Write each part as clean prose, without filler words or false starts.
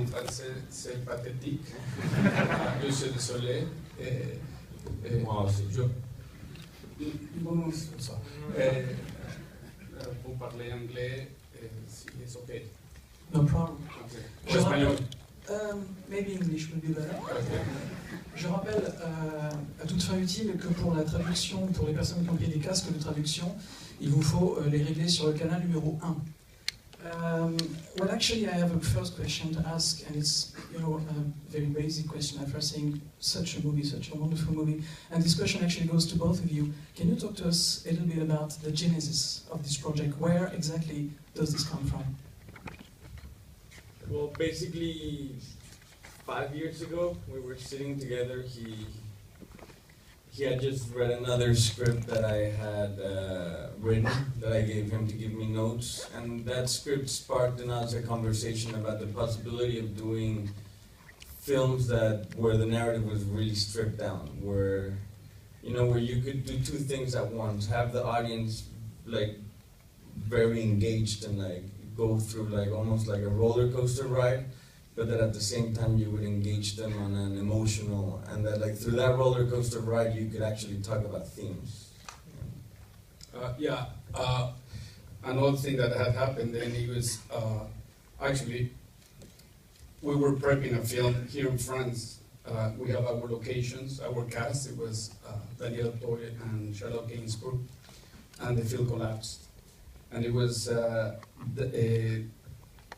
en français, c'est pathétique. Je suis désolé. Moi aussi. Bon, ça. Pour parler anglais, si c'est OK. No problem. Okay. Espagnol. Maybe English would be better. Okay. Je rappelle à toute fin utile que pour la traduction, pour les personnes qui ont pris des casques de traduction, il vous faut les régler sur le canal numéro 1. Well, actually, I have a first question to ask, and it's a very basic question after seeing such a movie, such a wonderful movie. And this question actually goes to both of you. Can you talk to us a little bit about the genesis of this project? Where exactly does this come from? Well, basically, 5 years ago, we were sitting together. He had just read another script that I had written, that I gave him to give me notes, and that script sparked in us a conversation about the possibility of doing films where the narrative was really stripped down, where you could do two things at once, have the audience like very engaged and like go through like almost like a roller coaster ride, but that at the same time you would engage them on an emotional, and that like through that roller coaster ride you could actually talk about themes. Another thing that had happened then, it was actually, we were prepping a film here in France. We have our locations, our cast. It was Daniel Toye and Charlotte Gainsbourg, and the film collapsed. And it was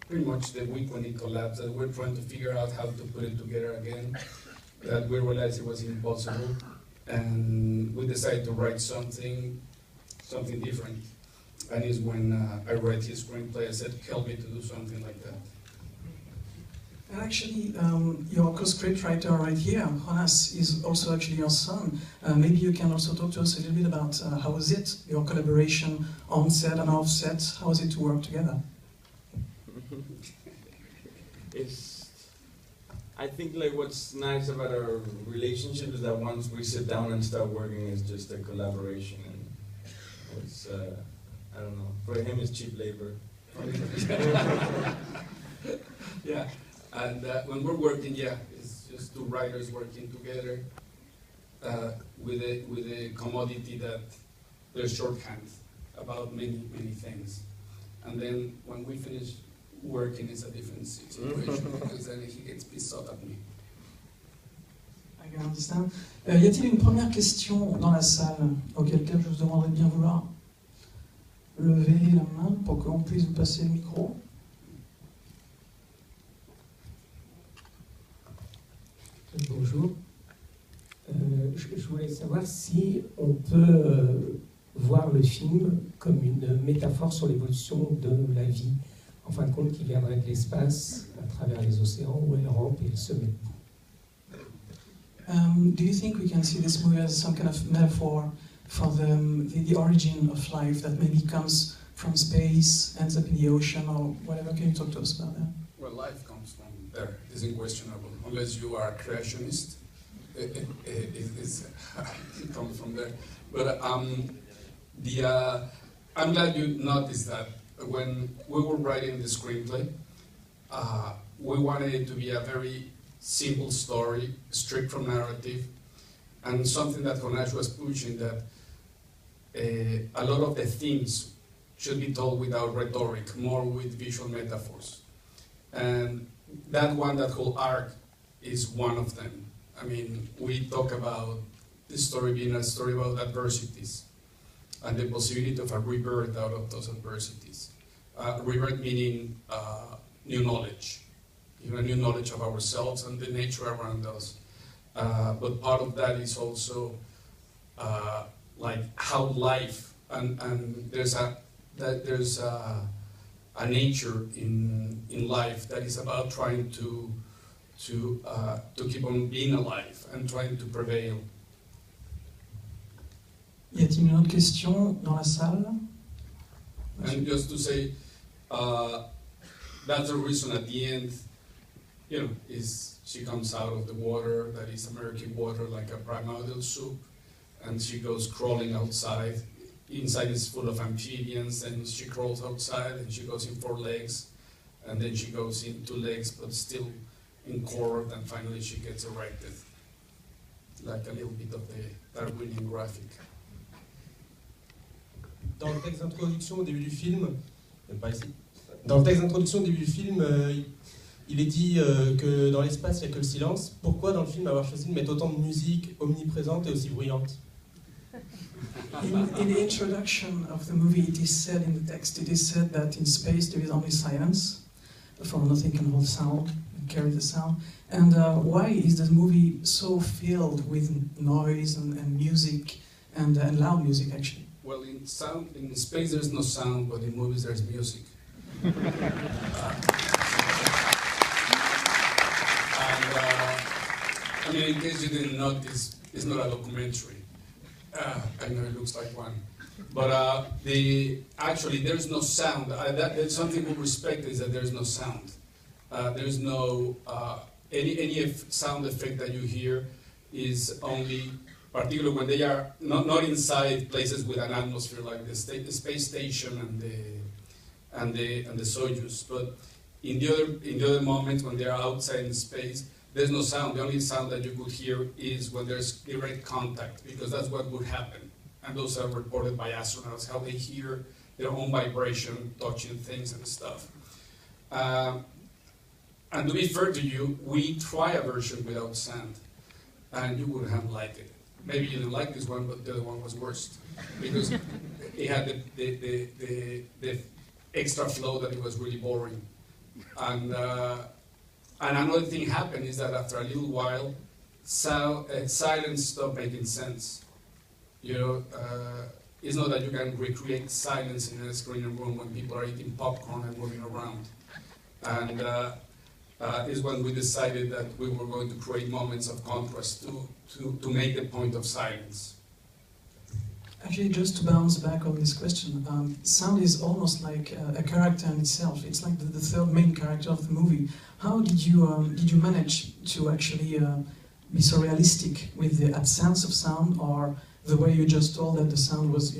pretty much the week when it collapsed, that we're trying to figure out how to put it together again, that we realized it was impossible, and we decided to write something different. And it's when I read his screenplay, I said, help me to do something like that. And actually, your co-script writer right here, Jonas, is also actually your son. Maybe you can also talk to us a little bit about how was it, your collaboration on set and off set, how was it to work together? I think like what's nice about our relationship is that once we sit down and start working, it's just a collaboration, and it's I don't know. For him, it's cheap labor. Yeah, and when we're working, it's just two writers working together with a commodity that there's shorthand about many things, and then when we finish working, it's a different situation because then he gets pissed off at me. I can understand. Y a-t-il une première question dans la salle, auquel cas je vous demanderai de bien vouloir lever la main pour qu'on puisse vous passer le micro? Bonjour. Je voulais savoir si on peut voir le film comme une métaphore sur l'évolution de la vie, en fin de compte, qui viendrait de l'espace à travers les océans où elle rampe et elle se met debout. Do you think we can see this movie as some kind of metaphor for the origin of life that maybe comes from space, ends up in the ocean, or whatever? Can you talk to us about that? Well, life comes from there. It's unquestionable. Unless you are a creationist, it comes from there. But I'm glad you noticed that when we were writing the screenplay, we wanted it to be a very simple story, stripped from narrative, and something that Jonas was pushing, that a lot of the themes should be told without rhetoric, more with visual metaphors. And that whole arc is one of them. I mean, we talk about this story being a story about adversities and the possibility of a rebirth out of those adversities. Rebirth meaning new knowledge, new knowledge of ourselves and the nature around us. But part of that is also like how life, and there's a nature in life that is about trying to keep on being alive and trying to prevail. Y a-t-il une autre question dans la salle? And just to say, that's the reason at the end, is she comes out of the water that is American water, like a primordial soup, and she goes crawling outside. Inside is full of amphibians, and she crawls outside, and she goes in 4 legs, and then she goes into legs, but still in chord, and finally she gets erected, like a little bit of the Darwinian graphic. Dans le texte d'introduction au début du film, pas ici. Dans le texte d'introduction au début du film, il est dit que dans l'espace il n'y a que le silence. Pourquoi dans le film avoir choisi de mettre autant de musique omniprésente et aussi bruyante? In the introduction of the movie, it is said in the text, it is said that in space there is only silence, for nothing can hold sound, carry the sound. And why is the movie so filled with noise and music and loud music, actually? Well, in space there's no sound, but in movies there's music. And I mean, in case you didn't notice, it's not a documentary. I know it looks like one, but actually there's no sound. That's something we respect, is that there's no sound. There's no any sound effect that you hear is only, particularly when they are not inside places with an atmosphere like the space station and the Soyuz, but in the other moments when they are outside in space, there's no sound. The only sound that you could hear is when there's direct contact, because that's what would happen. And those are reported by astronauts, how they hear their own vibration, touching things and stuff. And to be fair to you, we try a version without sound, and you wouldn't have liked it. Maybe you didn't like this one, but the other one was worse, because it had the extra flow that it was really boring. And another thing happened is that after a little while, silence stopped making sense. You know, it's not that you can recreate silence in a screening room when people are eating popcorn and moving around. And is when we decided that we were going to create moments of contrast to make the point of silence. Actually, just to bounce back on this question, sound is almost like a character in itself. It's like the third main character of the movie. How did you manage to actually be so realistic with the absence of sound, or the way you just told that the sound was,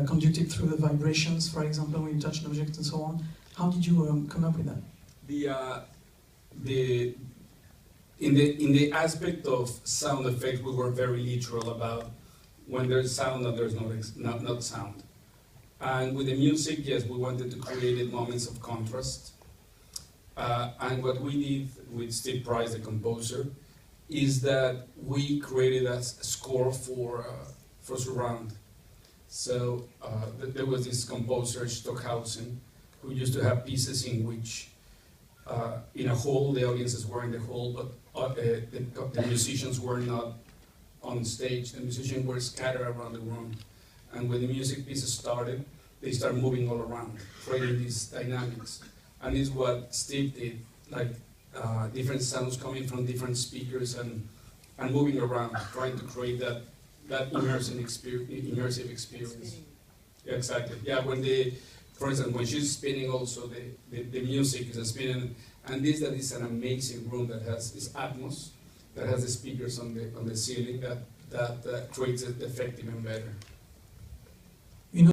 conducted through the vibrations, for example, when you touch an object and so on? How did you come up with that? In the aspect of sound effects, we were very literal about when there's sound and there's not sound. And with the music, yes, we wanted to create moments of contrast. And what we did with Steve Price, the composer, is that we created a score for surround. So there was this composer, Stockhausen, who used to have pieces in which in a hall, the audiences were in the hall, but the musicians were not on stage. The musicians were scattered around the room. And when the music pieces started, they started moving all around, creating these dynamics. And it's what Steve did, like different sounds coming from different speakers and moving around, trying to create that immersive experience. Yeah, exactly. Yeah, for instance, when she's spinning, also the music is spinning, and that is an amazing room that has this atmos, that has the speakers on the ceiling that creates the effect even better.